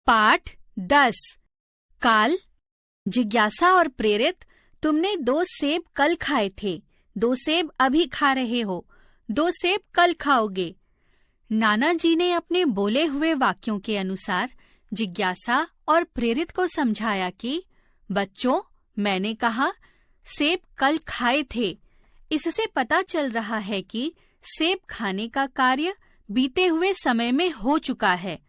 पाठ 10। काल। जिज्ञासा और प्रेरित, तुमने 2 सेब कल खाए थे, 2 सेब अभी खा रहे हो, 2 सेब कल खाओगे। नाना जी ने अपने बोले हुए वाक्यों के अनुसार जिज्ञासा और प्रेरित को समझाया कि बच्चों, मैंने कहा सेब कल खाए थे, इससे पता चल रहा है कि सेब खाने का कार्य बीते हुए समय में हो चुका है।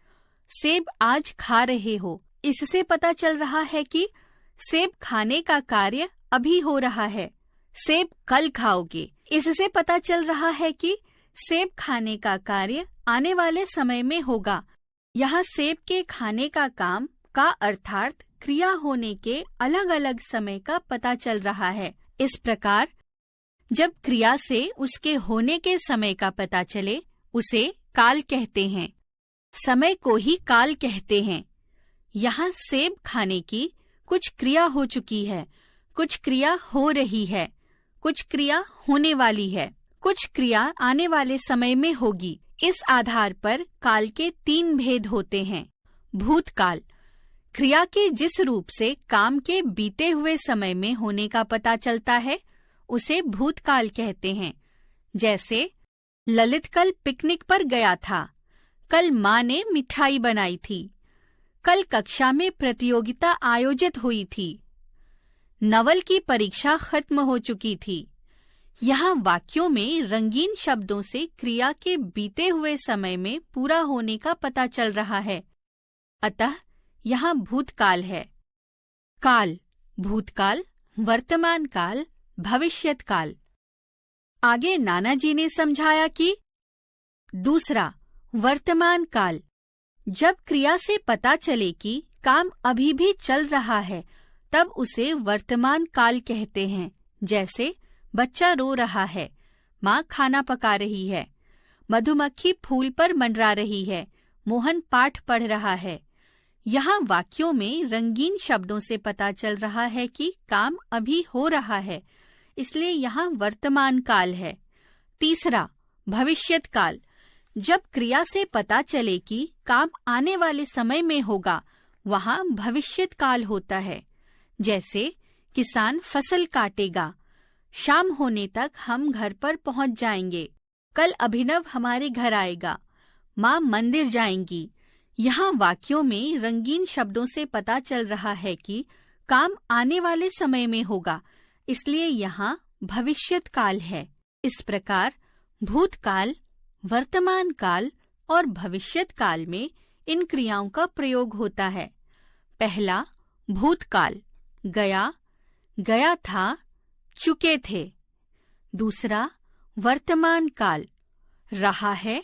सेब आज खा रहे हो, इससे पता चल रहा है कि सेब खाने का कार्य अभी हो रहा है। सेब कल खाओगे, इससे पता चल रहा है कि सेब खाने का कार्य आने वाले समय में होगा। यहाँ सेब के खाने का काम का अर्थात क्रिया होने के अलग अलग समय का पता चल रहा है। इस प्रकार जब क्रिया से उसके होने के समय का पता चले, उसे काल कहते हैं। समय को ही काल कहते हैं। यहाँ सेब खाने की कुछ क्रिया हो चुकी है, कुछ क्रिया हो रही है, कुछ क्रिया होने वाली है, कुछ क्रिया आने वाले समय में होगी। इस आधार पर काल के 3 भेद होते हैं। भूतकाल, क्रिया के जिस रूप से काम के बीते हुए समय में होने का पता चलता है, उसे भूतकाल कहते हैं। जैसे ललित कल पिकनिक पर गया था, कल माँ ने मिठाई बनाई थी, कल कक्षा में प्रतियोगिता आयोजित हुई थी, नवल की परीक्षा खत्म हो चुकी थी। यहाँ वाक्यों में रंगीन शब्दों से क्रिया के बीते हुए समय में पूरा होने का पता चल रहा है। अतः यहाँ भूतकाल है। काल, भूतकाल, वर्तमान काल, भविष्यत काल। आगे नाना जी ने समझाया कि दूसरा, वर्तमान काल। जब क्रिया से पता चले कि काम अभी भी चल रहा है, तब उसे वर्तमान काल कहते हैं। जैसे बच्चा रो रहा है, माँ खाना पका रही है, मधुमक्खी फूल पर मंडरा रही है, मोहन पाठ पढ़ रहा है। यहाँ वाक्यों में रंगीन शब्दों से पता चल रहा है कि काम अभी हो रहा है, इसलिए यहाँ वर्तमान काल है। तीसरा, भविष्यत काल। जब क्रिया से पता चले कि काम आने वाले समय में होगा, वहाँ भविष्यत काल होता है। जैसे किसान फसल काटेगा, शाम होने तक हम घर पर पहुंच जाएंगे, कल अभिनव हमारे घर आएगा, माँ मंदिर जाएंगी। यहाँ वाक्यों में रंगीन शब्दों से पता चल रहा है कि काम आने वाले समय में होगा, इसलिए यहाँ भविष्यत काल है। इस प्रकार भूतकाल, वर्तमान काल और भविष्यत काल में इन क्रियाओं का प्रयोग होता है। पहला, भूतकाल, गया, गया था, चुके थे। दूसरा, वर्तमान काल, रहा है,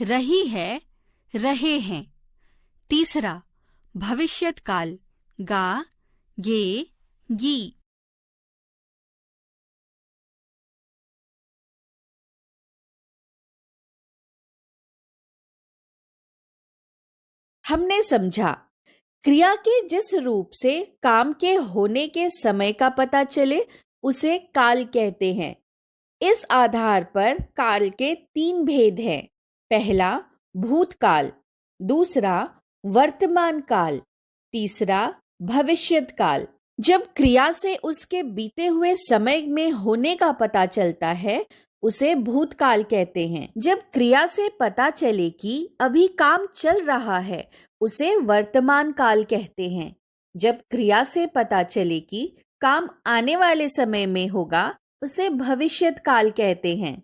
रही है, रहे हैं। तीसरा, भविष्यत काल, गा, गे, गी। हमने समझा, क्रिया के जिस रूप से काम के होने के समय का पता चले, उसे काल कहते हैं। इस आधार पर काल के 3 भेद हैं। पहला, भूतकाल, दूसरा, वर्तमान काल, तीसरा, भविष्यत काल। जब क्रिया से उसके बीते हुए समय में होने का पता चलता है, उसे भूतकाल कहते हैं। जब क्रिया से पता चले कि अभी काम चल रहा है, उसे वर्तमान काल कहते हैं। जब क्रिया से पता चले कि काम आने वाले समय में होगा, उसे भविष्यत काल कहते हैं।